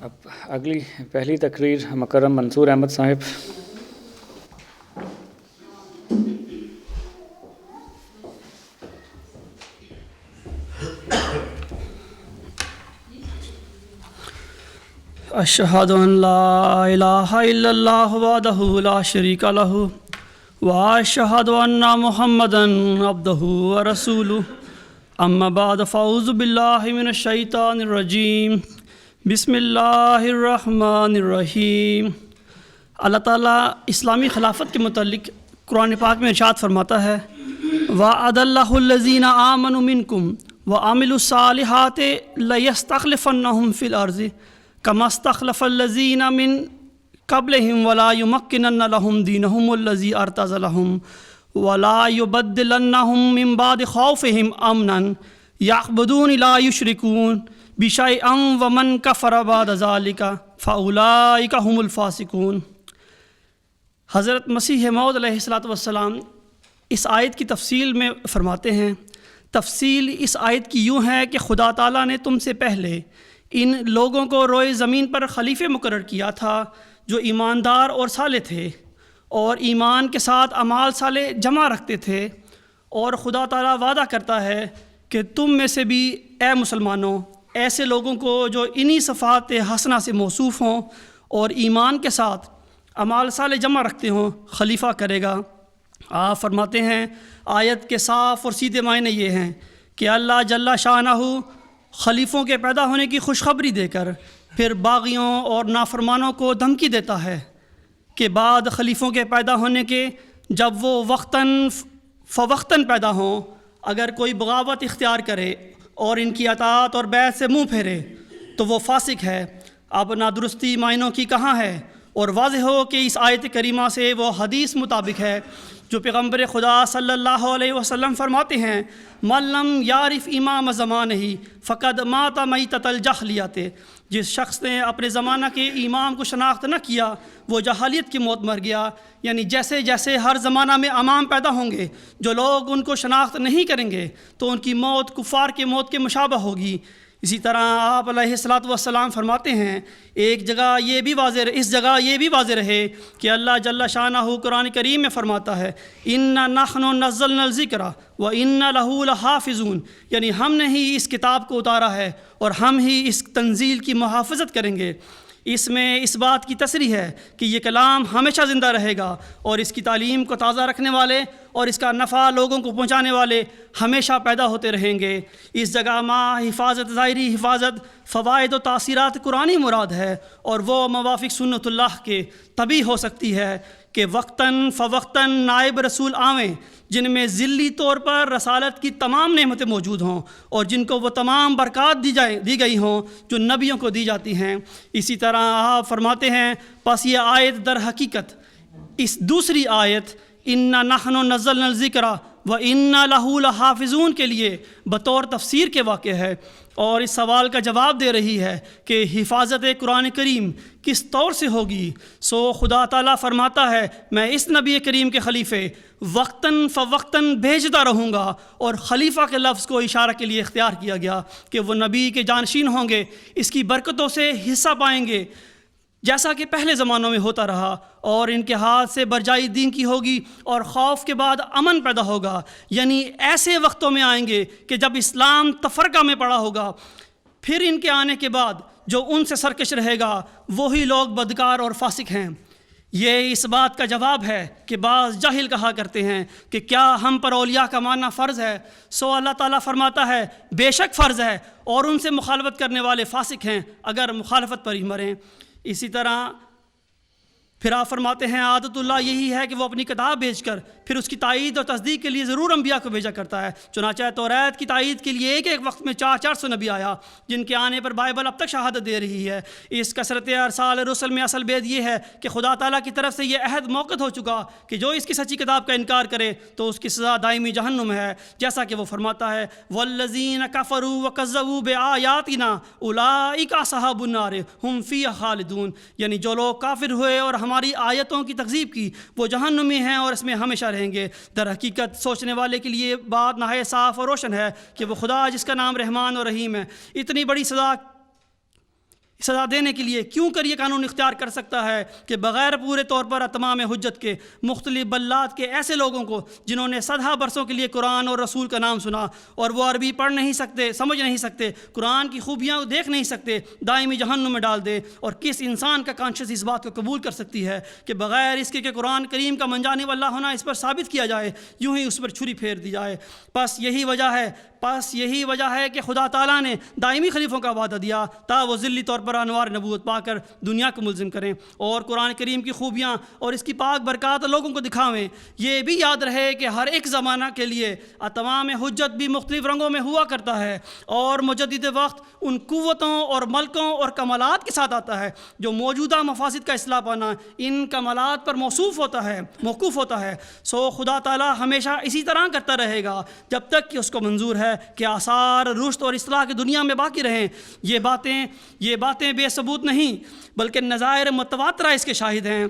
اب اگلی پہلی تقریر مکرم منصور احمد صاحب. اشہد ان لا الہ الا اللہ وحدہ لا شریک لہ واشہد ان محمدا عبدہ ورسولہ اما بعد فاعوذ باللہ من الشیطان الرجیم بسم اللہ الرحمن الرحیم. اللہ تعالیٰ اسلامی خلافت کے متعلق قرآن پاک میں ارشاد فرماتا ہے وعد اللہ الذین آمنوا منکم وعملوا الصالحات لیستخلفنہم فی الارض کما استخلف الذین من قبلہم ولا یمکنن لہم دینہم الذی ارتضی لہم ولا یبدلنہم من بعد خوفہم امنا یعبدون لا یشرکون بشیئا ومن کفر بعد ذلک فاولئک هم الفاسقون. حضرت مسیح موعود علیہ السلام اس آیت کی تفصیل میں فرماتے ہیں. تفصیل اس آیت کی یوں ہے کہ خدا تعالیٰ نے تم سے پہلے ان لوگوں کو روئے زمین پر خلیفے مقرر کیا تھا جو ایماندار اور صالح تھے اور ایمان کے ساتھ اعمال صالح جمع رکھتے تھے. اور خدا تعالیٰ وعدہ کرتا ہے کہ تم میں سے بھی اے مسلمانوں ایسے لوگوں کو جو انہی صفات حسنہ سے موصوف ہوں اور ایمان کے ساتھ اعمال صالح جمع رکھتے ہوں خلیفہ کرے گا. آپ فرماتے ہیں آیت کے صاف اور سیدھے معنی یہ ہیں کہ اللہ جل شانہ خلیفوں کے پیدا ہونے کی خوشخبری دے کر پھر باغیوں اور نافرمانوں کو دھمکی دیتا ہے کہ بعد خلیفوں کے پیدا ہونے کے جب وہ وقتاً فوقتاً پیدا ہوں اگر کوئی بغاوت اختیار کرے اور ان کی اطاعت اور بیعت سے منہ پھیرے تو وہ فاسق ہے. اب نادرستی معنوں کی کہاں ہے اور واضح ہو کہ اس آیت کریمہ سے وہ حدیث مطابق ہے جو پیغمبر خدا صلی اللہ علیہ وسلم فرماتے ہیں من لم یعرف امام زمانہ فقد مات میتۃ الجاہلیۃ. جس شخص نے اپنے زمانہ کے امام کو شناخت نہ کیا وہ جاہلیت کی موت مر گیا. یعنی جیسے جیسے ہر زمانہ میں امام پیدا ہوں گے جو لوگ ان کو شناخت نہیں کریں گے تو ان کی موت کفار کے موت کے مشابہ ہوگی. اسی طرح آپ علیہ السلام فرماتے ہیں اس جگہ یہ بھی واضح رہے کہ اللہ جل شانہ قرآن کریم میں فرماتا ہے انا نحن نزلنا الذکر وانا لہ لحافظون. یعنی ہم نے ہی اس کتاب کو اتارا ہے اور ہم ہی اس تنزیل کی محافظت کریں گے. اس میں اس بات کی تصریح ہے کہ یہ کلام ہمیشہ زندہ رہے گا اور اس کی تعلیم کو تازہ رکھنے والے اور اس کا نفع لوگوں کو پہنچانے والے ہمیشہ پیدا ہوتے رہیں گے. اس جگہ حفاظت ظاہری حفاظت فوائد و تاثیرات قرآنی مراد ہے اور وہ موافق سنت اللہ کے تبھی ہو سکتی ہے کہ وقتاً فوقتاً نائب رسول آویں جن میں ذلی طور پر رسالت کی تمام نعمتیں موجود ہوں اور جن کو وہ تمام برکات دی گئی ہوں جو نبیوں کو دی جاتی ہیں. اسی طرح آپ فرماتے ہیں پس یہ آیت در حقیقت اس دوسری آیت انا نحن نزلنا الذکر وانا لہ لحافظون کے لیے بطور تفسیر کے واقع ہے اور اس سوال کا جواب دے رہی ہے کہ حفاظت قرآن کریم کس طور سے ہوگی. سو خدا تعالیٰ فرماتا ہے میں اس نبی کریم کے خلیفے وقتاً فوقتاً بھیجتا رہوں گا. اور خلیفہ کے لفظ کو اشارہ کے لیے اختیار کیا گیا کہ وہ نبی کے جانشین ہوں گے اس کی برکتوں سے حصہ پائیں گے جیسا کہ پہلے زمانوں میں ہوتا رہا اور ان کے ہاتھ سے برجائی دین کی ہوگی اور خوف کے بعد امن پیدا ہوگا. یعنی ایسے وقتوں میں آئیں گے کہ جب اسلام تفرقہ میں پڑا ہوگا پھر ان کے آنے کے بعد جو ان سے سرکش رہے گا وہی لوگ بدکار اور فاسق ہیں. یہ اس بات کا جواب ہے کہ بعض جاہل کہا کرتے ہیں کہ کیا ہم پر اولیاء کا ماننا فرض ہے. سو اللہ تعالیٰ فرماتا ہے بے شک فرض ہے اور ان سے مخالفت کرنے والے فاسق ہیں اگر مخالفت پر ہی مریں. اسی طرح پھر آپ فرماتے ہیں عادت اللہ یہی ہے کہ وہ اپنی کتاب بھیج کر پھر اس کی تائید اور تصدیق کے لیے ضرور انبیاء کو بھیجا کرتا ہے. چنانچہ توریت کی تائید کے لیے ایک وقت میں 400 نبی آیا جن کے آنے پر بائبل اب تک شہادت دے رہی ہے. اس کثرت ارسال رسل میں اصل بید یہ ہے کہ خدا تعالیٰ کی طرف سے یہ عہد موقت ہو چکا کہ جو اس کی سچی کتاب کا انکار کرے تو اس کی سزا دائمی جہنم ہے. جیسا کہ وہ فرماتا ہے والذین کفروا وکذبوا بآیاتنا اولئک اصحاب النار هم فیہا خالدون. یعنی جو لوگ کافر ہوئے اور ہماری آیتوں کی تکذیب کی وہ جہنمی ہیں اور اس میں ہمیشہ رہیں گے. در حقیقت سوچنے والے کے لیے بات نہایت صاف اور روشن ہے کہ وہ خدا جس کا نام رحمان اور رحیم ہے اتنی بڑی سزا سزا دینے کے لیے کیوں کر یہ قانون اختیار کر سکتا ہے کہ بغیر پورے طور پر اتمام حجت کے مختلف بلاد کے ایسے لوگوں کو جنہوں نے صدہ برسوں کے لیے قرآن اور رسول کا نام سنا اور وہ عربی پڑھ نہیں سکتے، سمجھ نہیں سکتے، قرآن کی خوبیاں دیکھ نہیں سکتے، دائمی جہنم میں ڈال دے؟ اور کس انسان کا کانشس اس بات کو قبول کر سکتی ہے کہ بغیر اس کے کہ قرآن کریم کا منجانب اللہ ہونا اس پر ثابت کیا جائے، یوں ہی اس پر چھری پھیر دی جائے؟ بس یہی وجہ ہے کہ خدا تعالیٰ نے دائمی خلیفوں کا وعدہ دیا تا وہ ذلی طور پر انوار نبوت پا کر دنیا کو ملزم کریں اور قرآن کریم کی خوبیاں اور اس کی پاک برکات لوگوں کو دکھاویں۔ یہ بھی یاد رہے کہ ہر ایک زمانہ کے لیے تمام حجت بھی مختلف رنگوں میں ہوا کرتا ہے اور مجدد وقت ان قوتوں اور ملکوں اور کمالات کے ساتھ آتا ہے جو موجودہ مفاسد کا اصلاح پانا ان کمالات پر موقوف ہوتا ہے۔ سو خدا تعالیٰ ہمیشہ اسی طرح کرتا رہے گا جب تک کہ اس کو منظور ہے کہ آثار رشد اور اصلاح کی دنیا میں باقی رہیں۔ یہ باتیں بے ثبوت نہیں بلکہ نظائر متواترہ اس کے شاہد ہیں۔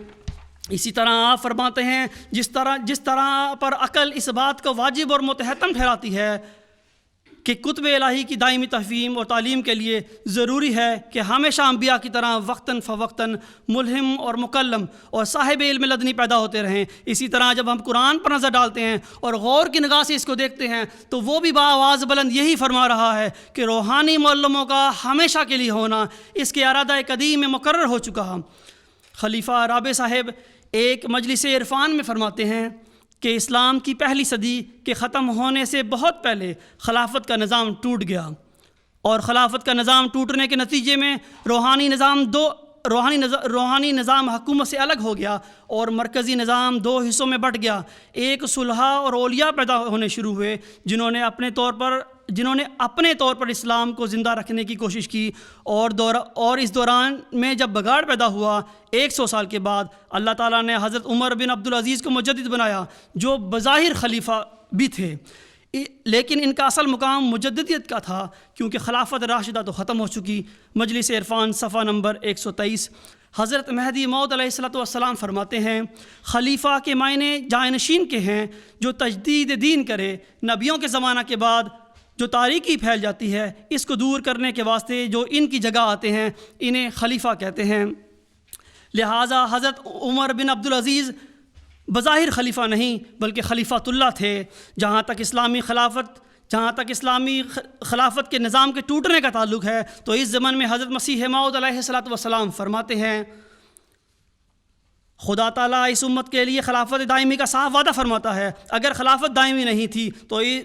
اسی طرح آپ فرماتے ہیں جس طرح پر عقل اس بات کو واجب اور متحتم ٹھہراتی ہے کہ کتب الہی کی دائمی تفہیم اور تعلیم کے لیے ضروری ہے کہ ہمیشہ انبیاء کی طرح وقتاً فوقتاً ملہم اور مکلم اور صاحب علم لدنی پیدا ہوتے رہیں، اسی طرح جب ہم قرآن پر نظر ڈالتے ہیں اور غور کی نگاہ سے اس کو دیکھتے ہیں تو وہ بھی بآواز بلند یہی فرما رہا ہے کہ روحانی معلموں کا ہمیشہ کے لیے ہونا اس کے ارادہ قدیم میں مقرر ہو چکا۔ خلیفہ رابع صاحب ایک مجلس عرفان میں فرماتے ہیں کہ اسلام کی پہلی صدی کے ختم ہونے سے بہت پہلے خلافت کا نظام ٹوٹ گیا اور خلافت کا نظام ٹوٹنے کے نتیجے میں روحانی نظام حکومت سے الگ ہو گیا اور مرکزی نظام دو حصوں میں بٹ گیا۔ ایک صلحاء اور اولیاء پیدا ہونے شروع ہوئے جنہوں نے اپنے طور پر اسلام کو زندہ رکھنے کی کوشش کی اور اس دوران میں جب بگاڑ پیدا ہوا 100 سال کے بعد اللہ تعالیٰ نے حضرت عمر بن عبدالعزیز کو مجدد بنایا جو بظاہر خلیفہ بھی تھے، لیکن ان کا اصل مقام مجددیت کا تھا کیونکہ خلافت راشدہ تو ختم ہو چکی۔ مجلس عرفان صفحہ نمبر 123۔ حضرت مہدی موعود علیہ السلام فرماتے ہیں خلیفہ کے معنی جانشین کے ہیں جو تجدید دین کرے۔ نبیوں کے زمانہ کے بعد جو تاریکی پھیل جاتی ہے اس کو دور کرنے کے واسطے جو ان کی جگہ آتے ہیں انہیں خلیفہ کہتے ہیں۔ لہٰذا حضرت عمر بن عبدالعزیز بظاہر خلیفہ نہیں بلکہ خلیفۃ اللہ تھے۔ جہاں تک اسلامی خلافت کے نظام کے ٹوٹنے کا تعلق ہے تو اس زمن میں حضرت مسیح موعود علیہ السلام فرماتے ہیں خدا تعالیٰ اس امت کے لیے خلافت دائمی کا صاف وعدہ فرماتا ہے۔ اگر خلافت دائمی نہیں تھی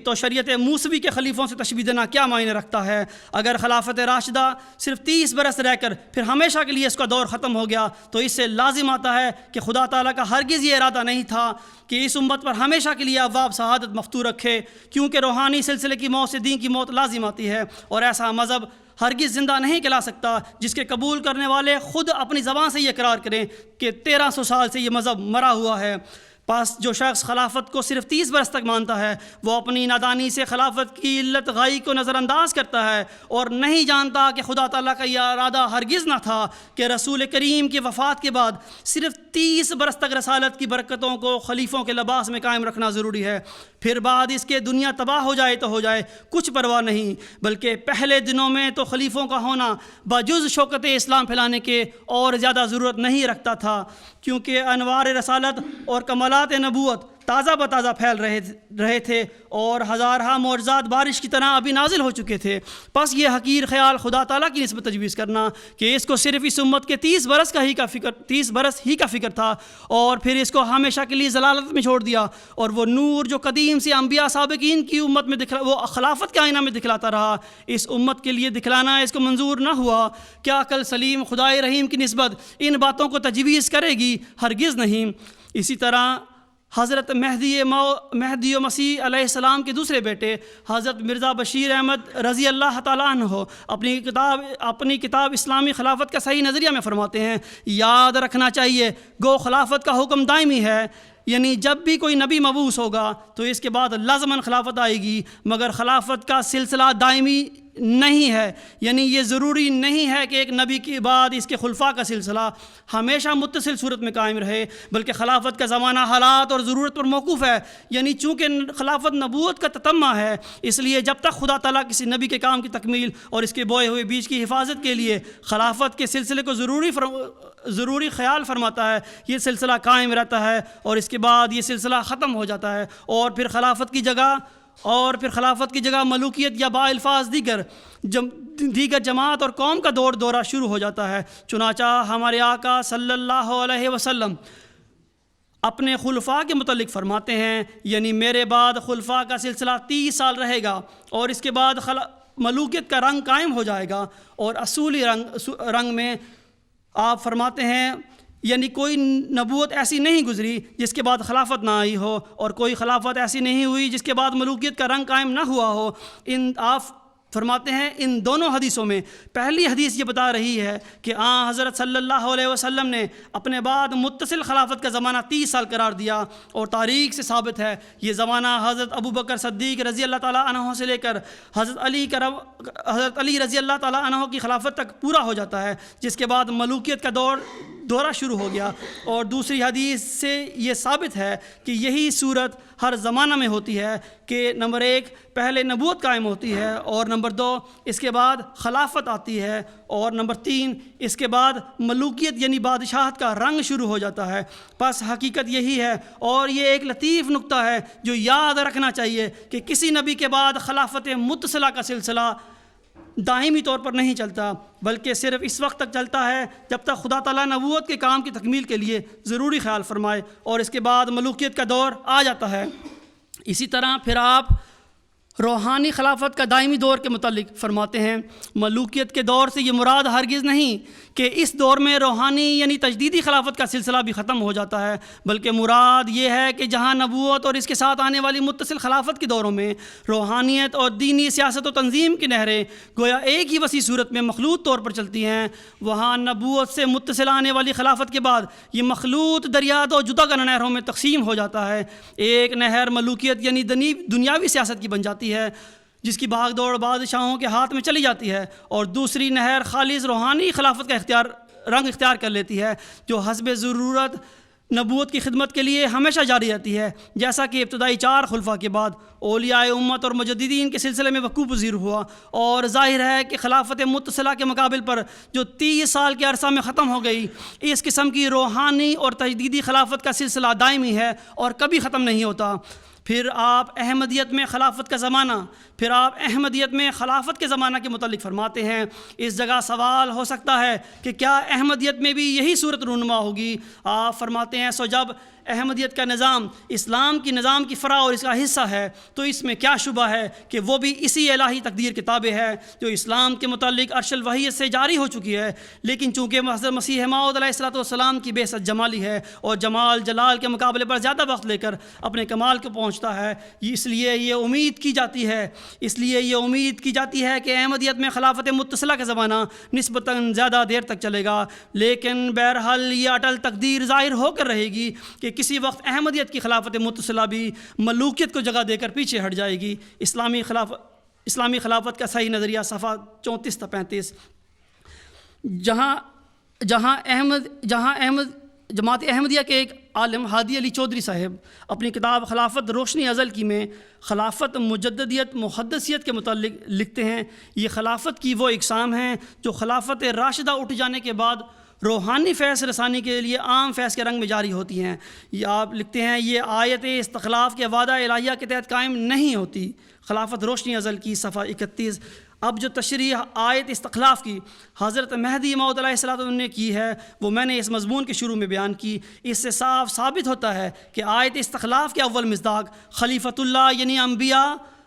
تو شریعت موسوی کے خلیفوں سے تشبیہ دینا کیا معنی رکھتا ہے؟ اگر خلافت راشدہ صرف 30 برس رہ کر پھر ہمیشہ کے لیے اس کا دور ختم ہو گیا تو اس سے لازم آتا ہے کہ خدا تعالیٰ کا ہرگز یہ ارادہ نہیں تھا کہ اس امت پر ہمیشہ کے لیے ابواب شہادت مفتوح رکھے، کیونکہ روحانی سلسلے کی موت سے دین کی موت لازم آتی ہے اور ایسا مذہب ہرگز زندہ نہیں کہلا سکتا جس کے قبول کرنے والے خود اپنی زبان سے یہ اقرار کریں کہ 1300 سال سے یہ مذہب مرا ہوا ہے۔ پس جو شخص خلافت کو صرف 30 برس تک مانتا ہے وہ اپنی نادانی سے خلافت کی علت غائی کو نظر انداز کرتا ہے اور نہیں جانتا کہ خدا تعالیٰ کا یہ ارادہ ہرگز نہ تھا کہ رسول کریم کی وفات کے بعد صرف 30 برس تک رسالت کی برکتوں کو خلیفوں کے لباس میں قائم رکھنا ضروری ہے، پھر بعد اس کے دنیا تباہ ہو جائے تو ہو جائے، کچھ پرواہ نہیں، بلکہ پہلے دنوں میں تو خلیفوں کا ہونا بجز شوکت اسلام پھیلانے کے اور زیادہ ضرورت نہیں رکھتا تھا، کیونکہ انوار رسالت اور کمالات نبوت تازہ بتازہ پھیل رہے تھے اور ہزارہا معجزات بارش کی طرح ابھی نازل ہو چکے تھے۔ پس یہ حقیر خیال خدا تعالیٰ کی نسبت تجویز کرنا کہ اس کو صرف اس امت کے 30 برس ہی کا فکر تھا اور پھر اس کو ہمیشہ کے لیے ضلالت میں چھوڑ دیا اور وہ نور جو قدیم سے انبیاء سابقین کی امت میں وہ خلافت کے آئینہ میں دکھلاتا رہا اس امت کے لیے دکھلانا اس کو منظور نہ ہوا، کیا عقل سلیم خدائے رحیم کی نسبت ان باتوں کو تجویز کرے گی؟ ہرگز نہیں۔ اسی طرح حضرت مہدی و مسیح علیہ السلام کے دوسرے بیٹے حضرت مرزا بشیر احمد رضی اللہ تعالیٰ عنہ اپنی کتاب اسلامی خلافت کا صحیح نظریہ میں فرماتے ہیں یاد رکھنا چاہیے گو خلافت کا حکم دائمی ہے، یعنی جب بھی کوئی نبی مبعوث ہوگا تو اس کے بعد لازماً خلافت آئے گی، مگر خلافت کا سلسلہ دائمی نہیں ہے، یعنی یہ ضروری نہیں ہے کہ ایک نبی کے بعد اس کے خلفاء کا سلسلہ ہمیشہ متصل صورت میں قائم رہے، بلکہ خلافت کا زمانہ حالات اور ضرورت پر موقوف ہے۔ یعنی چونکہ خلافت نبوت کا تتمہ ہے، اس لیے جب تک خدا تعالیٰ کسی نبی کے کام کی تکمیل اور اس کے بوئے ہوئے بیج کی حفاظت کے لیے خلافت کے سلسلے کو ضروری خیال فرماتا ہے، یہ سلسلہ قائم رہتا ہے، اور اس کے بعد یہ سلسلہ ختم ہو جاتا ہے، اور پھر خلافت کی جگہ ملوکیت یا با الفاظ دیگر جماعت اور قوم کا دورہ شروع ہو جاتا ہے۔ چنانچہ ہمارے آقا صلی اللہ علیہ وسلم اپنے خلفاء کے متعلق فرماتے ہیں، یعنی میرے بعد خلفاء کا سلسلہ 30 سال رہے گا، اور اس کے بعد ملوکیت کا رنگ قائم ہو جائے گا، اور اصولی رنگ میں آپ فرماتے ہیں یعنی کوئی نبوت ایسی نہیں گزری جس کے بعد خلافت نہ آئی ہو، اور کوئی خلافت ایسی نہیں ہوئی جس کے بعد ملوکیت کا رنگ قائم نہ ہوا ہو۔ آپ فرماتے ہیں ان دونوں حدیثوں میں پہلی حدیث یہ بتا رہی ہے کہ حضرت صلی اللہ علیہ وسلم نے اپنے بعد متصل خلافت کا زمانہ 30 سال قرار دیا، اور تاریخ سے ثابت ہے یہ زمانہ حضرت ابو بکر صدیق رضی اللہ تعالیٰ عنہ سے لے کر حضرت علی رضی اللہ تعالیٰ عنہ کی خلافت تک پورا ہو جاتا ہے، جس کے بعد ملوکیت کا دورہ شروع ہو گیا۔ اور دوسری حدیث سے یہ ثابت ہے کہ یہی صورت ہر زمانہ میں ہوتی ہے کہ نمبر 1 پہلے نبوت قائم ہوتی ہے، اور نمبر 2 اس کے بعد خلافت آتی ہے، اور نمبر 3 اس کے بعد ملوکیت یعنی بادشاہت کا رنگ شروع ہو جاتا ہے۔ پس حقیقت یہی ہے، اور یہ ایک لطیف نکتہ ہے جو یاد رکھنا چاہیے کہ کسی نبی کے بعد خلافت متصلہ کا سلسلہ دائمی طور پر نہیں چلتا، بلکہ صرف اس وقت تک چلتا ہے جب تک خدا تعالیٰ نبوت کے کام کی تکمیل کے لیے ضروری خیال فرمائے، اور اس کے بعد ملوکیت کا دور آ جاتا ہے۔ اسی طرح پھر آپ روحانی خلافت کا دائمی دور کے متعلق فرماتے ہیں، ملوکیت کے دور سے یہ مراد ہرگز نہیں کہ اس دور میں روحانی یعنی تجدیدی خلافت کا سلسلہ بھی ختم ہو جاتا ہے، بلکہ مراد یہ ہے کہ جہاں نبوت اور اس کے ساتھ آنے والی متصل خلافت کے دوروں میں روحانیت اور دینی سیاست و تنظیم کی نہریں گویا ایک ہی وسیع صورت میں مخلوط طور پر چلتی ہیں، وہاں نبوت سے متصل آنے والی خلافت کے بعد یہ مخلوط دریات اور جدا گانا نہروں میں تقسیم ہو جاتا ہے۔ ایک نہر ملوکیت یعنی دنیاوی سیاست کی بن جاتی ہے، جس کی بھاگ دوڑ بادشاہوں کے ہاتھ میں چلی جاتی ہے، اور دوسری نہر خالص روحانی خلافت کا رنگ اختیار کر لیتی ہے، جو حسب ضرورت نبوت کی خدمت کے لیے ہمیشہ جاری رہتی ہے، جیسا کہ ابتدائی 4 خلفاء کے بعد اولیاء امت اور مجددین کے سلسلے میں وقوع پذیر ہوا، اور ظاہر ہے کہ خلافت متصلہ کے مقابل پر جو 30 سال کے عرصہ میں ختم ہو گئی، اس قسم کی روحانی اور تجدیدی خلافت کا سلسلہ دائمی ہے اور کبھی ختم نہیں ہوتا۔ پھر آپ احمدیت میں خلافت کے زمانہ کے متعلق فرماتے ہیں، اس جگہ سوال ہو سکتا ہے کہ کیا احمدیت میں بھی یہی صورت رونما ہوگی؟ آپ فرماتے ہیں سو جب احمدیت کا نظام اسلام کی نظام کی فرع اور اس کا حصہ ہے تو اس میں کیا شبہ ہے کہ وہ بھی اسی الہی تقدیر کے تابع ہے جو اسلام کے متعلق عرش الوحیت سے جاری ہو چکی ہے، لیکن چونکہ حضرت مسیح موعود علیہ الصلوۃ والسلام کی بعثت جمالی ہے اور جمال جلال کے مقابلے پر زیادہ وقت لے کر اپنے کمال کو پہنچتا ہے، اس لیے یہ امید کی جاتی ہے کہ احمدیت میں خلافت متصلہ کا زمانہ نسبتاً زیادہ دیر تک چلے گا، لیکن بہرحال یہ اٹل تقدیر ظاہر ہو کر رہے گی کہ کسی وقت احمدیت کی خلافت متصلہ بھی ملوکیت کو جگہ دے کر پیچھے ہٹ جائے گی۔ اسلامی خلافت کا صحیح نظریہ صفحہ 34 تا 35۔ جہاں جماعت احمدیہ کے ایک عالم ہادی علی چودھری صاحب اپنی کتاب خلافت روشنی ازل کی میں خلافت مجددیت محدثیت کے متعلق لکھتے ہیں، یہ خلافت کی وہ اقسام ہیں جو خلافت راشدہ اٹھ جانے کے بعد روحانی فیض رسانی کے لیے عام فیض کے رنگ میں جاری ہوتی ہیں۔ یہ آپ لکھتے ہیں یہ آیت استخلاف کے وعدہ الہیہ کے تحت قائم نہیں ہوتی۔ خلافت روشنی ازل کی صفحہ 31۔ اب جو تشریح آیت استخلاف کی حضرت مہدی موعود علیہ السلام نے کی ہے وہ میں نے اس مضمون کے شروع میں بیان کی، اس سے صاف ثابت ہوتا ہے کہ آیت استخلاف کے اول مصداق خلیفۃ اللہ یعنی انبیاء،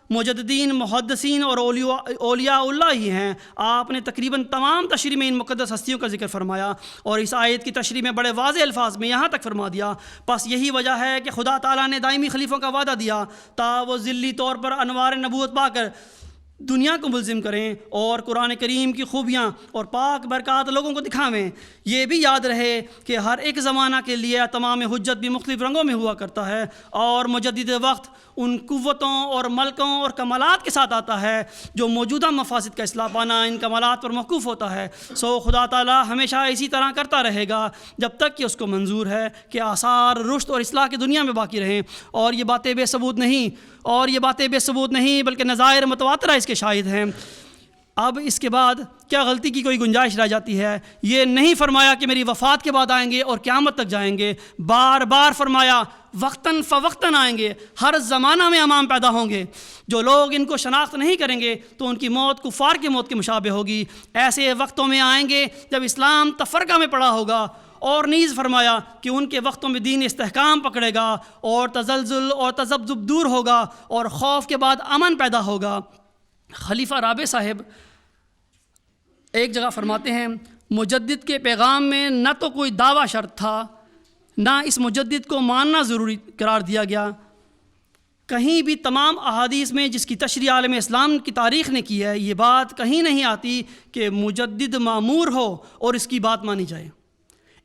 مجددین، محدثین اور اولیاء اللہ ہی ہیں۔ آپ نے تقریباً تمام تشریح میں ان مقدس ہستیوں کا ذکر فرمایا اور اس آیت کی تشریح میں بڑے واضح الفاظ میں یہاں تک فرما دیا، پس یہی وجہ ہے کہ خدا تعالیٰ نے دائمی خلیفوں کا وعدہ دیا تا وہ ذلی طور پر انوار نبوت پا کر دنیا کو ملزم کریں اور قرآن کریم کی خوبیاں اور پاک برکات لوگوں کو دکھاویں۔ یہ بھی یاد رہے کہ ہر ایک زمانہ کے لیے تمام حجت بھی مختلف رنگوں میں ہوا کرتا ہے اور مجدد وقت ان قوتوں اور ملکوں اور کمالات کے ساتھ آتا ہے جو موجودہ مفاسد کا اصلاح پانا ان کمالات پر موقوف ہوتا ہے۔ سو خدا تعالیٰ ہمیشہ اسی طرح کرتا رہے گا جب تک کہ اس کو منظور ہے کہ آثار رشد اور اصلاح کی دنیا میں باقی رہیں، اور یہ باتیں بے ثبوت نہیں بلکہ نظائر متواترہ اس کے شاہد ہیں۔ اب اس کے بعد کیا غلطی کی کوئی گنجائش رہ جاتی ہے؟ یہ نہیں فرمایا کہ میری وفات کے بعد آئیں گے اور قیامت تک جائیں گے، بار بار فرمایا وقتاً فوقتاً آئیں گے، ہر زمانہ میں امام پیدا ہوں گے۔ جو لوگ ان کو شناخت نہیں کریں گے تو ان کی موت کفار کی موت کے مشابہ ہوگی۔ ایسے وقتوں میں آئیں گے جب اسلام تفرقہ میں پڑا ہوگا، اور نیز فرمایا کہ ان کے وقتوں میں دین استحکام پکڑے گا اور تزلزل اور تذبذب دور ہوگا اور خوف کے بعد امن پیدا ہوگا۔ خلیفہ رابع صاحب ایک جگہ فرماتے ہیں، مجدد کے پیغام میں نہ تو کوئی دعویٰ شرط تھا، نہ اس مجدد کو ماننا ضروری قرار دیا گیا۔ کہیں بھی تمام احادیث میں جس کی تشریح عالم اسلام کی تاریخ نے کی ہے، یہ بات کہیں نہیں آتی کہ مجدد مامور ہو اور اس کی بات مانی جائے۔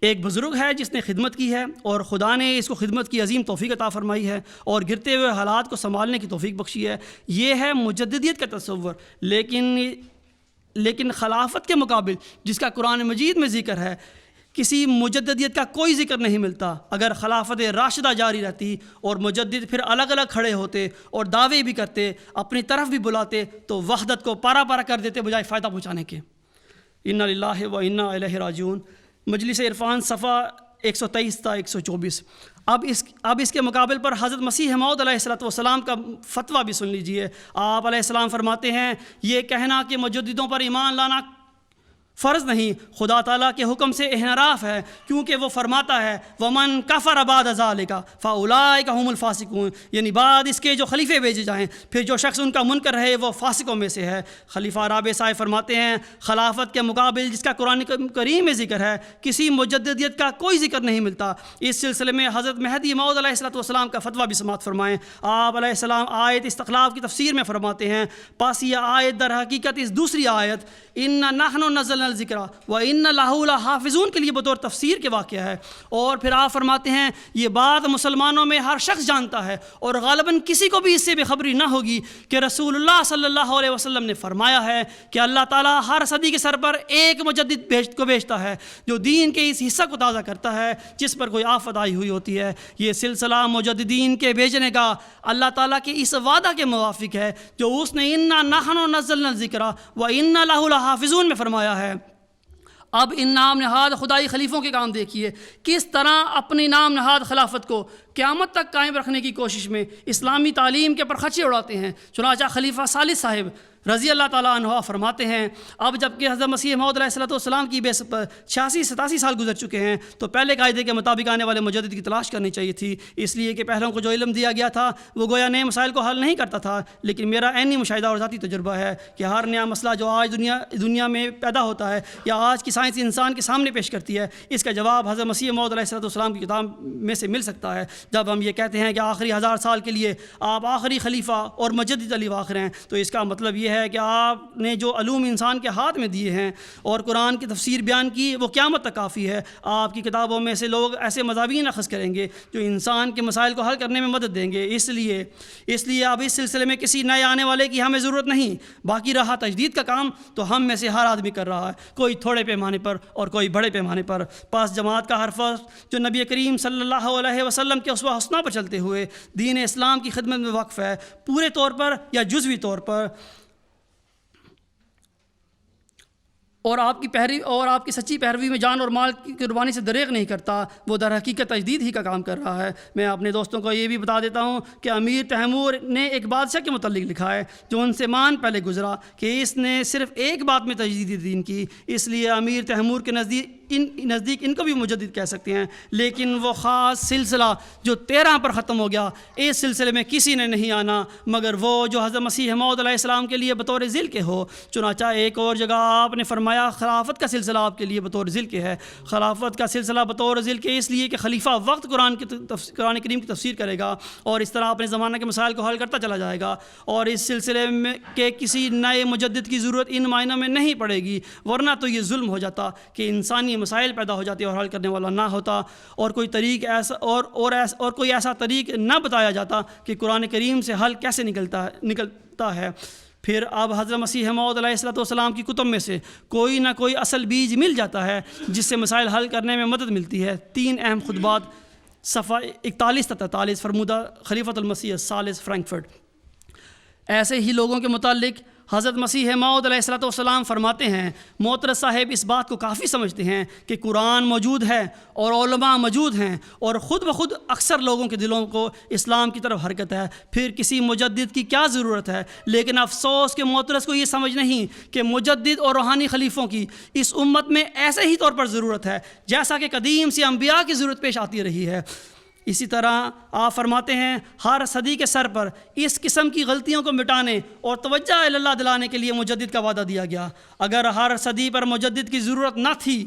ایک بزرگ ہے جس نے خدمت کی ہے اور خدا نے اس کو خدمت کی عظیم توفیق عطا فرمائی ہے اور گرتے ہوئے حالات کو سنبھالنے کی توفیق بخشی ہے۔ یہ ہے مجددیت کا تصور۔ لیکن خلافت کے مقابل جس کا قرآن مجید میں ذکر ہے، کسی مجددیت کا کوئی ذکر نہیں ملتا۔ اگر خلافت راشدہ جاری رہتی اور مجدد پھر الگ الگ کھڑے ہوتے اور دعوے بھی کرتے، اپنی طرف بھی بلاتے، تو وحدت کو پارا پارا کر دیتے بجائے فائدہ پہنچانے کے۔ انا للہ و انا الیہ راجعون۔ مجلس عرفان صفحہ 123 تا 124۔ اب اس کے مقابل پر حضرت مسیح موعود علیہ السلام کا فتویٰ بھی سن لیجئے۔ آپ علیہ السلام فرماتے ہیں، یہ کہنا کہ مجددوں پر ایمان لانا فرض نہیں، خدا تعالیٰ کے حکم سے انحراف ہے، کیونکہ وہ فرماتا ہے وَمَن كَفَرَ بَعْدَ ذَلِكَ فَأُولَٰئِكَ هُمُ الْفَاسِقُونَ، یعنی بعد اس کے جو خلیفے بھیجے جائیں، پھر جو شخص ان کا منکر رہے وہ فاسقوں میں سے ہے۔ خلیفہ رابع صاحب فرماتے ہیں، خلافت کے مقابل جس کا قرآن کریم میں ذکر ہے، کسی مجددیت کا کوئی ذکر نہیں ملتا۔ اس سلسلے میں حضرت مہدی موعود علیہ السلام کا فتویٰ بھی سماعت فرمائیں۔ آپ علیہ السلام آیت استخلاف کی تفسیر میں فرماتے ہیں، پس یہ آیت در حقیقت اس دوسری آیت اِنَّا نَحْنُ نَزَّلْنَا الذِّکْرَ وَإِنَّ لَهُ لَحَافِظُونَ کے لیے بطور تفسیر کے واقعہ ہے۔ اور پھر آپ فرماتے ہیں، یہ بات مسلمانوں میں ہر شخص جانتا ہے اور غالباً کسی کو بھی اس سے بے خبری نہ ہوگی کہ رسول اللہ صلی اللہ علیہ وسلم نے فرمایا ہے کہ اللہ تعالیٰ ہر صدی کے سر پر ایک مجدد کو بھیجتا ہے جو دین کے اس حصہ کو تازہ کرتا ہے جس پر کوئی آفت آئی ہوئی ہوتی ہے۔ یہ سلسلہ مجددین کے بھیجنے کا اللہ تعالیٰ کے اس وعدہ کے موافق ہے جو اس نے اِنَّا نَحْنُ نَزَّلْنَا الذِّکْرَ وَإِنَّ لَهُ لَحَافِظُونَ میں فرمایا ہے۔ اب ان نام نہاد خدائی خلیفوں کے کام دیکھیے، کس طرح اپنی نام نہاد خلافت کو قیامت تک قائم رکھنے کی کوشش میں اسلامی تعلیم کے پرخچے اڑاتے ہیں۔ چنانچہ خلیفہ ثالث صاحب رضی اللہ تعالیٰ عنہ فرماتے ہیں، اب جب کہ حضرت مسیح موعود علیہ السلام کی بعثت پر 86-87 سال گزر چکے ہیں تو پہلے قاعدے کے مطابق آنے والے مجدد کی تلاش کرنی چاہیے تھی، اس لیے کہ پہلوں کو جو علم دیا گیا تھا وہ گویا نئے مسائل کو حل نہیں کرتا تھا، لیکن میرا عینی مشاہدہ اور ذاتی تجربہ ہے کہ ہر نیا مسئلہ جو آج دنیا میں پیدا ہوتا ہے یا آج کی سائنس انسان کے سامنے پیش کرتی ہے، اس کا جواب حضرت مسیح موعود علیہ السلام کی کتاب میں سے مل سکتا ہے۔ جب ہم یہ کہتے ہیں کہ آخری 1000 سال کے لیے آپ آخری خلیفہ اور مجدد علی آخر ہیں، تو اس کا مطلب یہ ہے کہ آپ نے جو علوم انسان کے ہاتھ میں دیے ہیں اور قرآن کی تفسیر بیان کی وہ قیامت تک کافی ہے۔ آپ کی کتابوں میں سے لوگ ایسے مضامین اخذ کریں گے جو انسان کے مسائل کو حل کرنے میں مدد دیں گے۔ اس لیے اب اس سلسلے میں کسی نئے آنے والے کی ہمیں ضرورت نہیں۔ باقی رہا تجدید کا کام تو ہم میں سے ہر آدمی کر رہا ہے، کوئی تھوڑے پیمانے پر اور کوئی بڑے پیمانے پر۔ پاس جماعت کا ہر فرد جو نبی کریم صلی اللہ علیہ وسلم کے اسوہ حسنہ پر چلتے ہوئے دین اسلام کی خدمت میں وقف ہے، پورے طور پر یا جزوی طور پر، اور آپ کی سچی پیروی میں جان اور مال کی قربانی سے دریغ نہیں کرتا، وہ در حقیقت تجدید ہی کا کام کر رہا ہے۔ میں اپنے دوستوں کو یہ بھی بتا دیتا ہوں کہ امیر تیمور نے ایک بادشاہ کے متعلق لکھا ہے جو ان سے مان پہلے گزرا کہ اس نے صرف ایک بات میں تجدید دین کی، اس لیے امیر تیمور کے نزدیک ان کو بھی مجدد کہہ سکتے ہیں، لیکن وہ خاص سلسلہ جو 13 پر ختم ہو گیا، اس سلسلے میں کسی نے نہیں آنا مگر وہ جو حضرت مسیح موعود علیہ السلام کے لیے بطور ذل کے ہو۔ چنانچہ ایک اور جگہ آپ نے فرمایا خلافت کا سلسلہ آپ کے لیے بطور ذل کے ہے۔ خلافت کا سلسلہ بطور ذل کے اس لیے کہ خلیفہ وقت قرآن کریم کی تفسیر کرے گا اور اس طرح اپنے زمانہ کے مسائل کو حل کرتا چلا جائے گا، اور اس سلسلے میں کہ کسی نئے مجدد کی ضرورت ان معنوں میں نہیں پڑے گی، ورنہ تو یہ ظلم ہو جاتا کہ انسانی مسائل پیدا ہو جاتے اور حل کرنے والا نہ ہوتا، اور کوئی طریق ایسا اور کوئی ایسا طریق نہ بتایا جاتا کہ قرآن کریم سے حل کیسے نکلتا ہے۔ پھر اب حضرت مسیح موعود علیہ الصلوۃ والسلام کی کتب میں سے کوئی نہ کوئی اصل بیج مل جاتا ہے جس سے مسائل حل کرنے میں مدد ملتی ہے۔ 3 اہم خطبات صفحہ 41 تا 43 فرمودہ خلیفۃ المسیح الثالث فرینکفرٹ۔ ایسے ہی لوگوں کے متعلق حضرت مسیح موعود علیہ الصلوۃ والسلام فرماتے ہیں، معترض صاحب اس بات کو کافی سمجھتے ہیں کہ قرآن موجود ہے اور علماء موجود ہیں اور خود بخود اکثر لوگوں کے دلوں کو اسلام کی طرف حرکت ہے، پھر کسی مجدد کی کیا ضرورت ہے؟ لیکن افسوس کہ معترض کو یہ سمجھ نہیں کہ مجدد اور روحانی خلیفوں کی اس امت میں ایسے ہی طور پر ضرورت ہے جیسا کہ قدیم سے انبیاء کی ضرورت پیش آتی رہی ہے۔ اسی طرح آپ فرماتے ہیں، ہر صدی کے سر پر اس قسم کی غلطیوں کو مٹانے اور توجہ اللہ دلانے کے لیے مجدد کا وعدہ دیا گیا۔ اگر ہر صدی پر مجدد کی ضرورت نہ تھی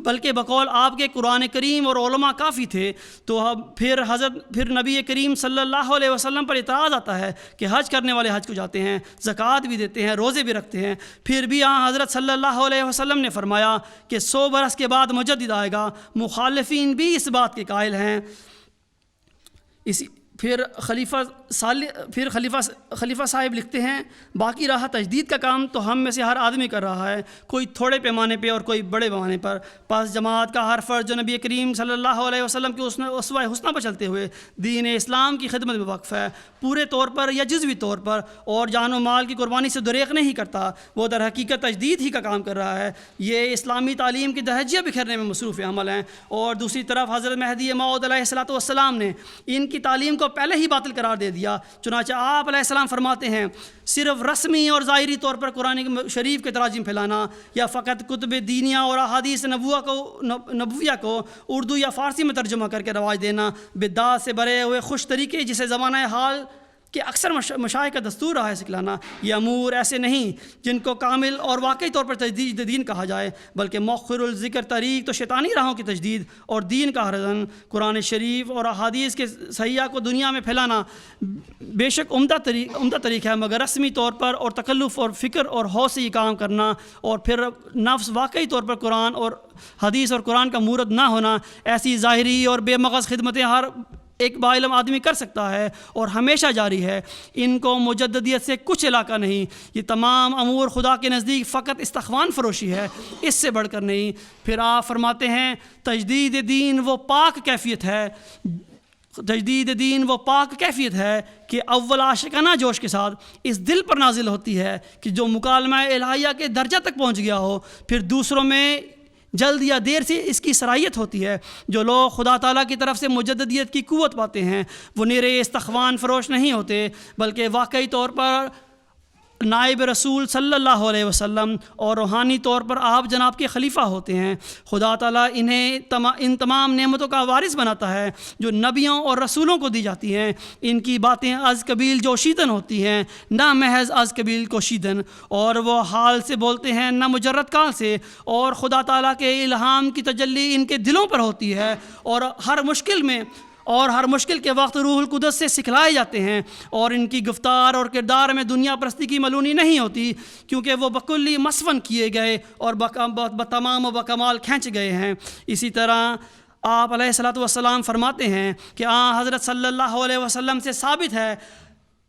بلکہ بقول آپ کے قرآن کریم اور علماء کافی تھے، تو پھر نبی کریم صلی اللہ علیہ وسلم پر اعتراض آتا ہے کہ حج کرنے والے حج کو جاتے ہیں، زکوٰۃ بھی دیتے ہیں، روزے بھی رکھتے ہیں، پھر بھی حضرت صلی اللہ علیہ وسلم نے فرمایا کہ 100 برس کے بعد مجدد آئے گا۔ مخالفین بھی اس بات کے قائل ہیں۔ پھر خلیفہ صاحب لکھتے ہیں، باقی رہا تجدید کا کام تو ہم میں سے ہر آدمی کر رہا ہے، کوئی تھوڑے پیمانے پہ اور کوئی بڑے پیمانے پر۔ پس جماعت کا ہر فرد جو نبی کریم صلی اللہ علیہ وسلم کے اسوہ حسنہ پر چلتے ہوئے دین اسلام کی خدمت میں وقف ہے، پورے طور پر یا جزوی طور پر، اور جان و مال کی قربانی سے دریغ نہیں کرتا، وہ در حقیقت تجدید ہی کا کام کر رہا ہے۔ یہ اسلامی تعلیم کی دہجیاں بکھیرنے میں مصروف عمل ہیں۔ اور دوسری طرف حضرت مہدی موعود علیہ الصلوۃ والسلام نے ان کی تعلیم کو پہلے ہی باطل قرار دے دیا۔ چنانچہ آپ علیہ السلام فرماتے ہیں، صرف رسمی اور ظاہری طور پر قرآن شریف کے تراجم پھیلانا یا فقط کتب دینیہ اور احادیث نبویہ کو اردو یا فارسی میں ترجمہ کر کے رواج دینا بدعات سے بھرے ہوئے خوش طریقے جسے زمانہ حال کہ اکثر مشائخ کا دستور رہا ہے سکھلانا، یہ امور ایسے نہیں جن کو کامل اور واقعی طور پر تجدید دین کہا جائے، بلکہ مؤخر الذکر طریق تو شیطانی راہوں کی تجدید اور دین کا ہردن۔ قرآن شریف اور احادیث کے صحیحہ کو دنیا میں پھیلانا بے شک عمدہ طریقہ ہے، مگر رسمی طور پر اور تکلف اور فکر اور ہوش سے یہ کام کرنا اور پھر نفس واقعی طور پر قرآن اور حدیث اور قرآن کا مورد نہ ہونا، ایسی ظاہری اور بے مغز خدمتیں ہر ایک باعلم آدمی کر سکتا ہے اور ہمیشہ جاری ہے۔ ان کو مجددیت سے کچھ علاقہ نہیں، یہ تمام امور خدا کے نزدیک فقط استخوان فروشی ہے، اس سے بڑھ کر نہیں۔ پھر آپ فرماتے ہیں، تجدید دین وہ پاک کیفیت ہے کہ اول عاشقانہ جوش کے ساتھ اس دل پر نازل ہوتی ہے کہ جو مکالمہ الہیہ کے درجہ تک پہنچ گیا ہو، پھر دوسروں میں جلد یا دیر سے اس کی صلاحیت ہوتی ہے۔ جو لوگ خدا تعالیٰ کی طرف سے مجددیت کی قوت پاتے ہیں وہ نیرے استخوان فروش نہیں ہوتے، بلکہ واقعی طور پر نائب رسول صلی اللہ علیہ وسلم اور روحانی طور پر آپ جناب کے خلیفہ ہوتے ہیں۔ خدا تعالیٰ انہیں ان تمام نعمتوں کا وارث بناتا ہے جو نبیوں اور رسولوں کو دی جاتی ہیں۔ ان کی باتیں از قبیل جوشیدن ہوتی ہیں، نہ محض از قبیل کوشیدن، اور وہ حال سے بولتے ہیں نہ مجرد کال سے، اور خدا تعالیٰ کے الہام کی تجلی ان کے دلوں پر ہوتی ہے، اور ہر مشکل کے وقت روح القدس سے سکھلائے جاتے ہیں، اور ان کی گفتار اور کردار میں دنیا پرستی کی ملونی نہیں ہوتی، کیونکہ وہ بکلی مصفن کیے گئے اور بتمام و بکمال کھینچ گئے ہیں۔ اسی طرح آپ علیہ الصلوۃ والسلام فرماتے ہیں کہ حضرت صلی اللہ علیہ وسلم سے ثابت ہے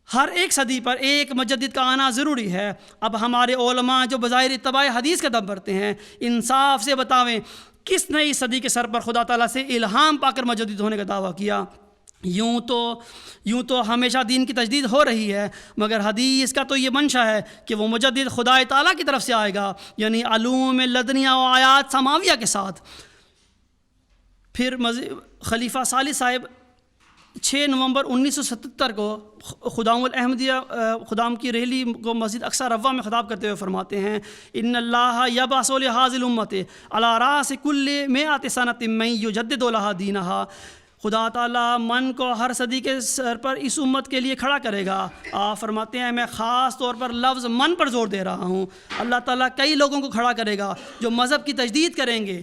ہر ایک صدی پر ایک مجدد کا آنا ضروری ہے۔ اب ہمارے علماء جو بظاہر اتباع حدیث کا دم بھرتے ہیں، انصاف سے بتاویں کس نئی صدی کے سر پر خدا تعالیٰ سے الہام پا کر مجدد ہونے کا دعویٰ کیا؟ یوں تو ہمیشہ دین کی تجدید ہو رہی ہے، مگر حدیث کا تو یہ منشا ہے کہ وہ مجدد خدا تعالیٰ کی طرف سے آئے گا، یعنی علوم لدنیہ و آیات سماویہ کے ساتھ۔ پھر خلیفہ ثالث صاحب 6 نومبر 1977 کو خدام الاحمدیہ خدام کی ریلی کو مسجد اقصی روا میں خطاب کرتے ہوئے فرماتے ہیں، ان اللہ یبعث لہذہ الامۃ علی راس کل مئۃ سنۃ من یجدد لہا دینہا۔ خدا تعالیٰ من کو ہر صدی کے سر پر اس امت کے لیے کھڑا کرے گا۔ آپ فرماتے ہیں، میں خاص طور پر لفظ من پر زور دے رہا ہوں۔ اللہ تعالیٰ کئی لوگوں کو کھڑا کرے گا جو مذہب کی تجدید کریں گے۔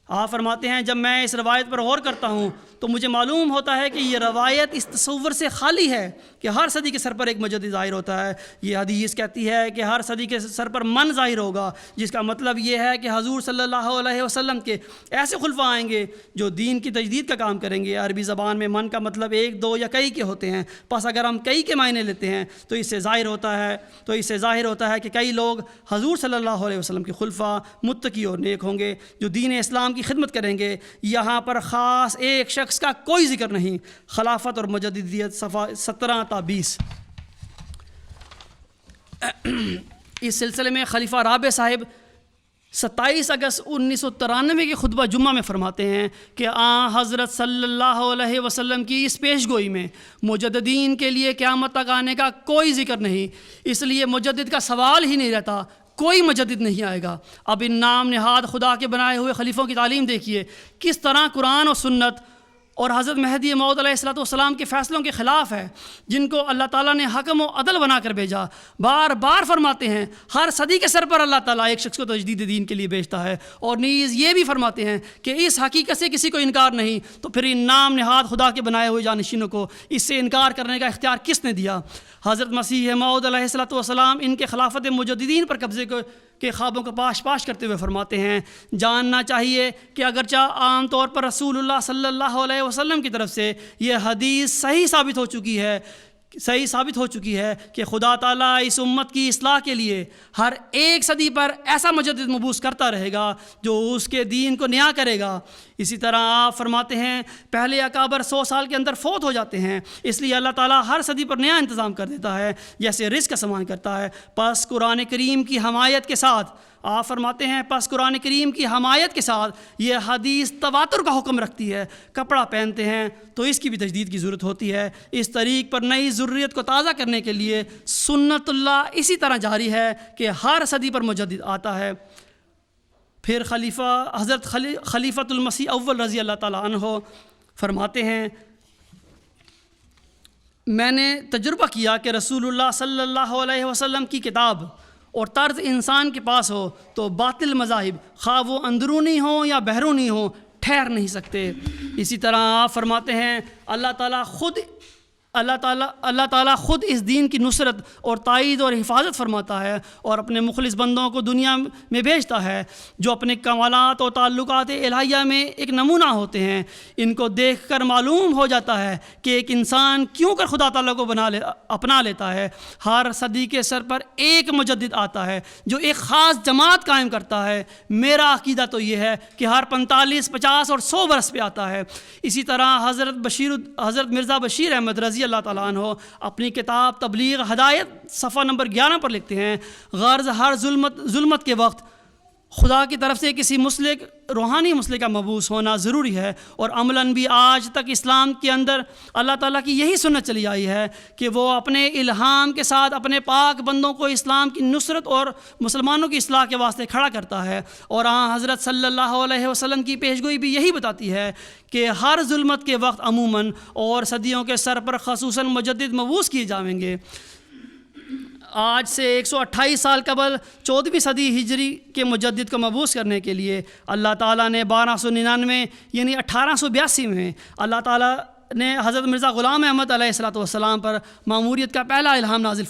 آپ فرماتے ہیں، جب میں اس روایت پر غور کرتا ہوں تو مجھے معلوم ہوتا ہے کہ یہ روایت اس تصور سے خالی ہے کہ ہر صدی کے سر پر ایک مجدد ظاہر ہوتا ہے۔ یہ حدیث کہتی ہے کہ ہر صدی کے سر پر من ظاہر ہوگا، جس کا مطلب یہ ہے کہ حضور صلی اللہ علیہ وسلم کے ایسے خلفاء آئیں گے جو دین کی تجدید کا کام کریں گے۔ عربی زبان میں من کا مطلب ایک، دو یا کئی کے ہوتے ہیں، پس اگر ہم کئی کے معنی لیتے ہیں تو اس سے ظاہر ہوتا ہے کہ کئی لوگ حضور صلی اللہ علیہ وسلم کے خلفاء متقی اور نیک ہوں گے جو دین اسلام کی خدمت کریں گے۔ یہاں پر خاص ایک شخص کا کوئی ذکر نہیں۔ خلافت اور مجددیت صفحہ 17 تا 20۔ اس سلسلے میں خلیفہ رابع صاحب 27 اگست 1993 کے خطبہ جمعہ میں فرماتے ہیں کہ حضرت صلی اللہ علیہ وسلم کی اس پیش گوئی میں مجددین کے لیے قیامت تک آنے کا کوئی ذکر نہیں، اس لیے مجدد کا سوال ہی نہیں رہتا، کوئی مجدد نہیں آئے گا۔ اب ان نام نہاد خدا کے بنائے ہوئے خلیفوں کی تعلیم دیکھیے، کس طرح قرآن و سنت اور حضرت مہدی موعود علیہ السلام کے فیصلوں کے خلاف ہے، جن کو اللہ تعالیٰ نے حکم و عدل بنا کر بھیجا۔ بار بار فرماتے ہیں ہر صدی کے سر پر اللہ تعالیٰ ایک شخص کو تجدید دین کے لیے بھیجتا ہے، اور نیز یہ بھی فرماتے ہیں کہ اس حقیقت سے کسی کو انکار نہیں، تو پھر ان نام نہاد خدا کے بنائے ہوئے جانشینوں کو اس سے انکار کرنے کا اختیار کس نے دیا؟ حضرت مسیح موعود علیہ السلام ان کے خلافت مجددین پر قبضے کے خوابوں کو پاش کرتے ہوئے فرماتے ہیں، جاننا چاہیے کہ اگرچہ عام طور پر رسول اللہ صلی اللہ علیہ وسلم کی طرف سے یہ حدیث صحیح ثابت ہو چکی ہے کہ خدا تعالیٰ اس امت کی اصلاح کے لیے ہر ایک صدی پر ایسا مجدد مبعوث کرتا رہے گا جو اس کے دین کو نیا کرے گا۔ اسی طرح آپ فرماتے ہیں پہلے اکابر 100 سال کے اندر فوت ہو جاتے ہیں، اس لیے اللہ تعالیٰ ہر صدی پر نیا انتظام کر دیتا ہے جیسے رزق کا سامان کرتا ہے۔ پس قرآن کریم کی حمایت کے ساتھ آپ فرماتے ہیں قرآن کریم کی حمایت کے ساتھ یہ حدیث تواتر کا حکم رکھتی ہے۔ کپڑا پہنتے ہیں تو اس کی بھی تجدید کی ضرورت ہوتی ہے۔ اس طریق پر نئی ذریت کو تازہ کرنے کے لیے سنت اللہ اسی طرح جاری ہے کہ ہر صدی پر مجدد آتا ہے۔ پھر حضرت خلیفۃ المسیح اول رضی اللہ تعالیٰ عنہ فرماتے ہیں، میں نے تجربہ کیا کہ رسول اللہ صلی اللہ علیہ وسلم کی کتاب اور طرز انسان کے پاس ہو تو باطل مذاہب خواہ وہ اندرونی ہوں یا بیرونی ہوں ٹھہر نہیں سکتے۔ اسی طرح آپ فرماتے ہیں اللہ تعالیٰ خود اس دین کی نصرت اور تائید اور حفاظت فرماتا ہے اور اپنے مخلص بندوں کو دنیا میں بھیجتا ہے جو اپنے کمالات اور تعلقات الہیہ میں ایک نمونہ ہوتے ہیں۔ ان کو دیکھ کر معلوم ہو جاتا ہے کہ ایک انسان کیوں کر خدا تعالیٰ کو اپنا لیتا ہے۔ ہر صدی کے سر پر ایک مجدد آتا ہے جو ایک خاص جماعت قائم کرتا ہے۔ میرا عقیدہ تو یہ ہے کہ ہر 45، 50 اور 100 برس پہ آتا ہے۔ اسی طرح حضرت مرزا بشیر احمد رضی اللہ تعالیٰ عنہ اپنی کتاب تبلیغ ہدایت صفحہ نمبر 11 پر لکھتے ہیں، غرض ہر ظلمت کے وقت خدا کی طرف سے کسی روحانی مسلک کا مبعوث ہونا ضروری ہے، اور عملاً بھی آج تک اسلام کے اندر اللہ تعالیٰ کی یہی سنت چلی آئی ہے کہ وہ اپنے الہام کے ساتھ اپنے پاک بندوں کو اسلام کی نصرت اور مسلمانوں کی اصلاح کے واسطے کھڑا کرتا ہے۔ اور حضرت صلی اللہ علیہ وسلم کی پیشگوئی بھی یہی بتاتی ہے کہ ہر ظلمت کے وقت عموماً اور صدیوں کے سر پر خصوصاً مجدد مبعوث کیے جائیں گے۔ آج سے 128 سال قبل 14ویں صدی ہجری کے مجدد کو مبعوث کرنے کے لیے اللہ تعالیٰ نے 1299 یعنی 1882 میں اللہ تعالیٰ نے حضرت مرزا غلام احمد علیہ السلام پر ماموریت کا پہلا الہام نازل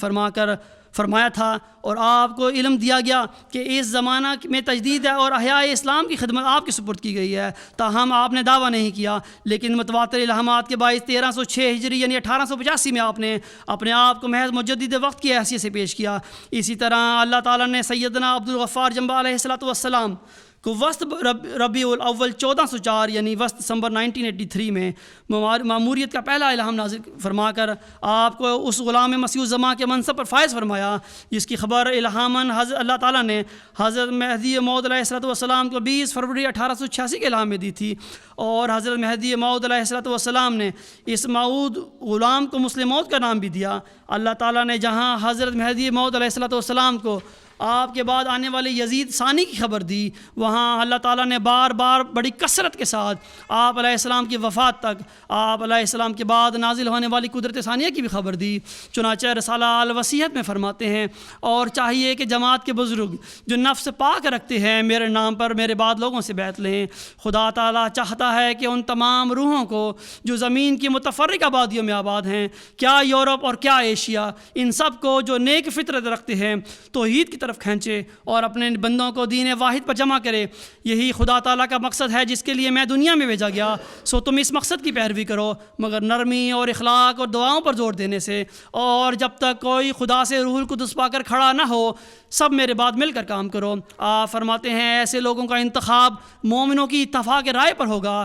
فرمایا تھا، اور آپ کو علم دیا گیا کہ اس زمانہ میں تجدید ہے اور احیاء اسلام کی خدمت آپ کے سپرد کی گئی ہے۔ تاہم آپ نے دعویٰ نہیں کیا، لیکن متواتر الہامات کے باعث 1306 ہجری یعنی 1885 میں آپ نے اپنے آپ کو محض مجدد وقت کی حیثیت سے پیش کیا۔ اسی طرح اللہ تعالیٰ نے سیدنا عبدالغفار جنبہ علیہ السلام کو وسط ربیع الاول 1404 یعنی وسط دسمبر 1983 میں ماموریت کا پہلا الہام نازل فرما کر آپ کو اس غلام مسیح الزماں کے منصب پر فائز فرمایا، جس کی خبر الہاماً اللہ تعالیٰ نے حضرت مہدی موعود علیہ السلام کو 20 فروری 1886 کے الہام میں دی تھی، اور حضرت مہدی موعود علیہ السلام نے اس موعود غلام کو مسلم موعود کا نام بھی دیا۔ اللہ تعالیٰ نے جہاں حضرت مہدی موعود علیہ السلام کو آپ کے بعد آنے والے یزید ثانی کی خبر دی، وہاں اللہ تعالیٰ نے بار بار بڑی کثرت کے ساتھ آپ علیہ السلام کی وفات تک آپ علیہ السلام کے بعد نازل ہونے والی قدرت ثانیہ کی بھی خبر دی۔ چنانچہ رسالہ الوصیت میں فرماتے ہیں، اور چاہیے کہ جماعت کے بزرگ جو نفس پاک رکھتے ہیں میرے نام پر میرے بعد لوگوں سے بیعت لیں۔ خدا تعالیٰ چاہتا ہے کہ ان تمام روحوں کو جو زمین کی متفرق آبادیوں میں آباد ہیں، کیا یورپ اور کیا ایشیا، ان سب کو جو نیک فطرت رکھتے ہیں توحید کی طرف کھینچے اور اپنے بندوں کو دین واحد پر جمع کرے۔ یہی خدا تعالیٰ کا مقصد ہے جس کے لیے میں دنیا میں بھیجا گیا، سو تم اس مقصد کی پیروی کرو، مگر نرمی اور اخلاق اور دعاؤں پر زور دینے سے، اور جب تک کوئی خدا سے روح القدس پا کر کھڑا نہ ہو سب میرے بعد مل کر کام کرو۔ آپ فرماتے ہیں ایسے لوگوں کا انتخاب مومنوں کی اتفاق رائے پر ہوگا،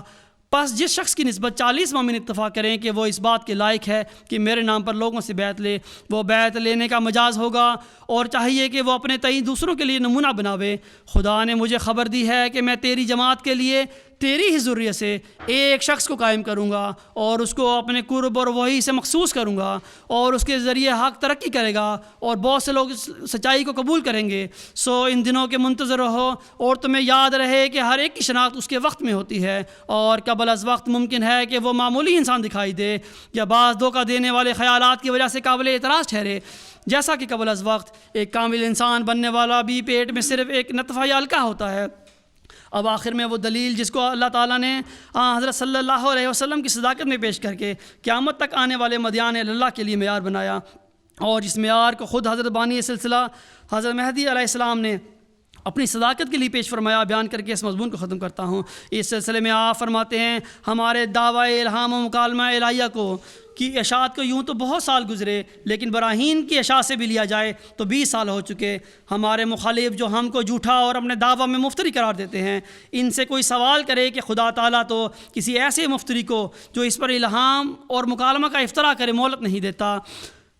پس جس شخص کی نسبت 40 مومن اتفاق کریں کہ وہ اس بات کے لائق ہے کہ میرے نام پر لوگوں سے بیعت لے، وہ بیعت لینے کا مجاز ہوگا، اور چاہیے کہ وہ اپنے تئیں دوسروں کے لیے نمونہ بناوے۔ خدا نے مجھے خبر دی ہے کہ میں تیری جماعت کے لیے تیری ہی ذریے سے ایک شخص کو قائم کروں گا اور اس کو اپنے قرب اور وحی سے مخصوص کروں گا، اور اس کے ذریعے حق ترقی کرے گا اور بہت سے لوگ سچائی کو قبول کریں گے۔ سو ان دنوں کے منتظر رہو، اور تمہیں یاد رہے کہ ہر ایک کی شناخت اس کے وقت میں ہوتی ہے، اور قبل از وقت ممکن ہے کہ وہ معمولی انسان دکھائی دے یا بعض دھوکہ دینے والے خیالات کی وجہ سے قابل اعتراض ٹھہرے، جیسا کہ قبل از وقت ایک کامل انسان بننے والا بھی پیٹ میں صرف ایک نطفہ یا حلقہ ہوتا ہے۔ اب آخر میں وہ دلیل جس کو اللہ تعالیٰ نے حضرت صلی اللہ علیہ وسلم کی صداقت میں پیش کر کے قیامت تک آنے والے مدیان اللہ کے لیے معیار بنایا، اور جس معیار کو خود حضرت بانی سلسلہ حضرت مہدی علیہ السلام نے اپنی صداقت کے لیے پیش فرمایا، بیان کر کے اس مضمون کو ختم کرتا ہوں۔ اس سلسلے میں آپ فرماتے ہیں ہمارے دعوی الہام و مکالمہ الہیہ کو کی اشاعت کو یوں تو بہت سال گزرے، لیکن براہین کی اشاعت سے بھی لیا جائے تو 20 سال ہو چکے۔ ہمارے مخالف جو ہم کو جھوٹا اور اپنے دعویٰ میں مفتری قرار دیتے ہیں، ان سے کوئی سوال کرے کہ خدا تعالیٰ تو کسی ایسے مفتری کو جو اس پر الہام اور مکالمہ کا افتراء کرے مہلت نہیں دیتا۔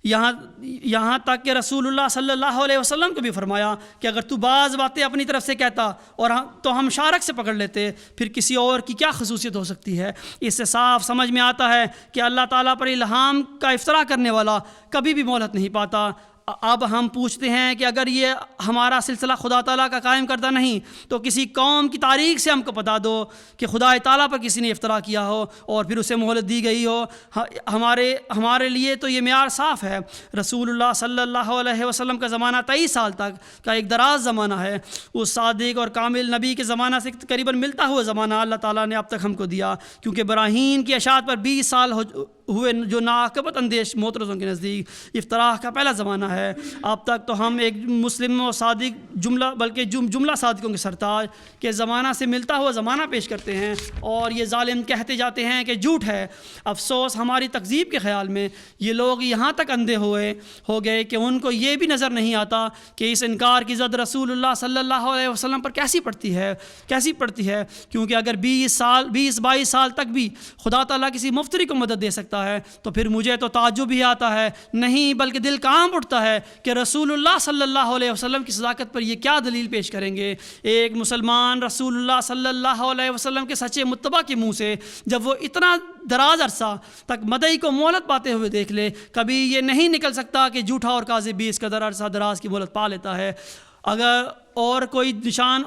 یہاں تک کہ رسول اللہ صلی اللہ علیہ وسلم کو بھی فرمایا کہ اگر تو بعض باتیں اپنی طرف سے کہتا اور تو ہم شارک سے پکڑ لیتے، پھر کسی اور کی کیا خصوصیت ہو سکتی ہے۔ اس سے صاف سمجھ میں آتا ہے کہ اللہ تعالیٰ پر الہام کا افتراء کرنے والا کبھی بھی مہلت نہیں پاتا۔ اب ہم پوچھتے ہیں کہ اگر یہ ہمارا سلسلہ خدا تعالیٰ کا قائم کردہ نہیں تو کسی قوم کی تاریخ سے ہم کو بتا دو کہ خدا تعالیٰ پر کسی نے افتراء کیا ہو اور پھر اسے مہلت دی گئی ہو۔ ہمارے لیے تو یہ معیار صاف ہے۔ رسول اللہ صلی اللہ علیہ وسلم کا زمانہ 23 سال تک کا ایک دراز زمانہ ہے۔ اس صادق اور کامل نبی کے زمانہ سے قریباً ملتا ہوا زمانہ اللہ تعالیٰ نے اب تک ہم کو دیا، کیونکہ براہین کی اشاعت پر 20 سال ہوئے جو ناعاقبت اندیش معترضوں کے نزدیک افتراء کا پہلا زمانہ ہے۔ اب تک تو ہم ایک مسلم و صادق جملہ صادقوں کے سرتاج کے زمانہ سے ملتا ہوا زمانہ پیش کرتے ہیں، اور یہ ظالم کہتے جاتے ہیں کہ جھوٹ ہے۔ افسوس ہماری تکذیب کے خیال میں یہ لوگ یہاں تک اندھے ہو گئے کہ ان کو یہ بھی نظر نہیں آتا کہ اس انکار کی زد رسول اللہ صلی اللہ علیہ وسلم پر کیسی پڑتی ہے، کیونکہ اگر 20-22 سال تک بھی خدا تعالیٰ کسی مفتری کو مدد دے سکتا ہے تو پھر مجھے تو تعجب ہی آتا ہے، نہیں بلکہ دل کانپ اٹھتا ہے کہ رسول اللہ صلی اللہ علیہ وسلم کی صداقت پر یہ کیا دلیل پیش کریں گے۔ ایک مسلمان رسول اللہ صلی اللہ علیہ وسلم کے سچے متبع کے منہ سے جب وہ اتنا دراز عرصہ تک مدعی کو مہلت پاتے ہوئے دیکھ لے، کبھی یہ نہیں نکل سکتا کہ جھوٹا اور کاذب بھی اس قدر عرصہ دراز کی مہلت پا لیتا ہے۔ اگر اور کوئی نشان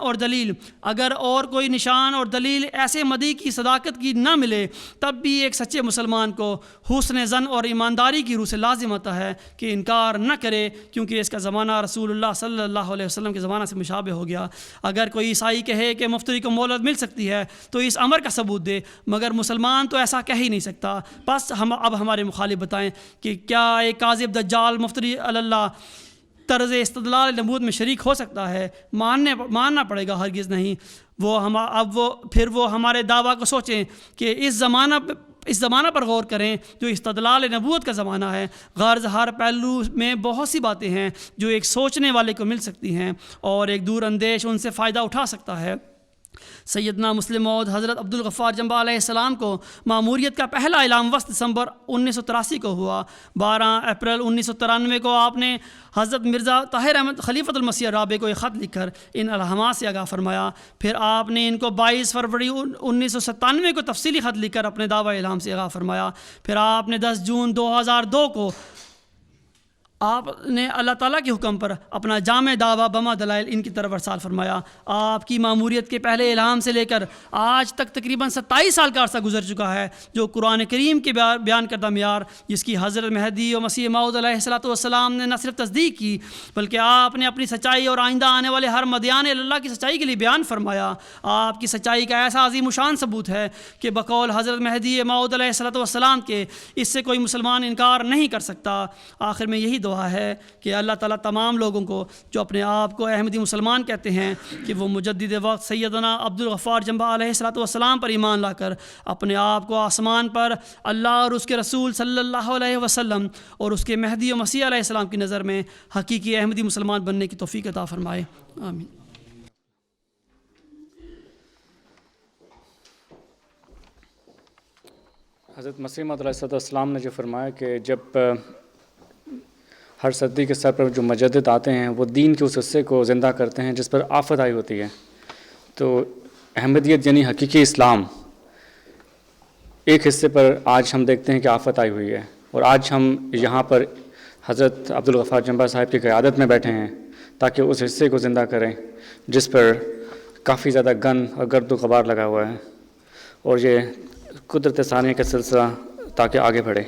اور دلیل ایسے مدعی کی صداقت کی نہ ملے، تب بھی ایک سچے مسلمان کو حسن ظن اور ایمانداری کی روح سے لازم آتا ہے کہ انکار نہ کرے، کیونکہ اس کا زمانہ رسول اللہ صلی اللہ علیہ وسلم کے زمانہ سے مشابہ ہو گیا۔ اگر کوئی عیسائی کہے کہ مفتری کو مہلت مل سکتی ہے تو اس امر کا ثبوت دے، مگر مسلمان تو ایسا کہہ ہی نہیں سکتا۔ بس اب ہمارے مخالف بتائیں کہ کیا ایک کاذب دجال مفتری اللہ طرز استدلال نبوت میں شریک ہو سکتا ہے؟ ماننا پڑے گا، ہرگز نہیں۔ پھر وہ ہمارے دعویٰ کو سوچیں کہ اس زمانہ پر غور کریں جو استدلال نبوت کا زمانہ ہے۔ غرض ہر پہلو میں بہت سی باتیں ہیں جو ایک سوچنے والے کو مل سکتی ہیں اور ایک دور اندیش ان سے فائدہ اٹھا سکتا ہے۔ سیدنا مسلم موعود حضرت عبدالغفار جنبہ علیہ السلام کو ماموریت کا پہلا اعلام وسط دسمبر 1983 کو ہوا۔ 12 اپریل 1993 کو آپ نے حضرت مرزا طاہر احمد خلیفۃ المسیح رابع کو ایک خط لکھ کر ان الہامات سے آگاہ فرمایا۔ پھر آپ نے ان کو 22 فروری 1997 کو تفصیلی خط لکھ کر اپنے دعوی الہام سے آگاہ فرمایا۔ پھر آپ نے 10 جون 2002 کو آپ نے اللہ تعالیٰ کے حکم پر اپنا جامع دعویٰ بما دلائل ان کی طرف ارسال فرمایا۔ آپ کی ماموریت کے پہلے الہام سے لے کر آج تک تقریباً 27 سال کا عرصہ گزر چکا ہے، جو قرآن کریم کے بیان کردہ معیار، جس کی حضرت مہدی و مسیح موعود علیہ الصلوۃ والسلام نے نہ صرف تصدیق کی بلکہ آپ نے اپنی سچائی اور آئندہ آنے والے ہر مدیان اللہ کی سچائی کے لیے بیان فرمایا۔ آپ کی سچائی کا ایسا عظیم شان ثبوت ہے کہ بقول حضرت مہدی موعود علیہ الصلوۃ والسلام کے اس سے کوئی مسلمان انکار نہیں کر سکتا۔ آخر میں یہی دعا ہے کہ اللہ تعالیٰ تمام لوگوں کو جو اپنے آپ کو احمدی مسلمان کہتے ہیں کہ وہ مجدد وقت سیدنا عبدالغفار جنبہ علیہ الصلوۃ والسلام پر ایمان لا کر اپنے آپ کو آسمان پر اللہ اور اس کے رسول صلی اللہ علیہ وسلم اور اس کے مہدی و مسیح علیہ السلام کی نظر میں حقیقی احمدی مسلمان بننے کی توفیق عطا فرمائے، آمین۔ حضرت مسیح موعود علیہ السلام نے جو فرمایا کہ جب ہر صدی کے سر پر جو مجدد آتے ہیں وہ دین کے اس حصے کو زندہ کرتے ہیں جس پر آفت آئی ہوتی ہے، تو احمدیت یعنی حقیقی اسلام ایک حصے پر آج ہم دیکھتے ہیں کہ آفت آئی ہوئی ہے، اور آج ہم یہاں پر حضرت عبدالغفار جنبہ صاحب کی قیادت میں بیٹھے ہیں تاکہ اس حصے کو زندہ کریں جس پر کافی زیادہ گند اور گرد و غبار لگا ہوا ہے، اور یہ قدرت ثانیہ کا سلسلہ تاکہ آگے بڑھے۔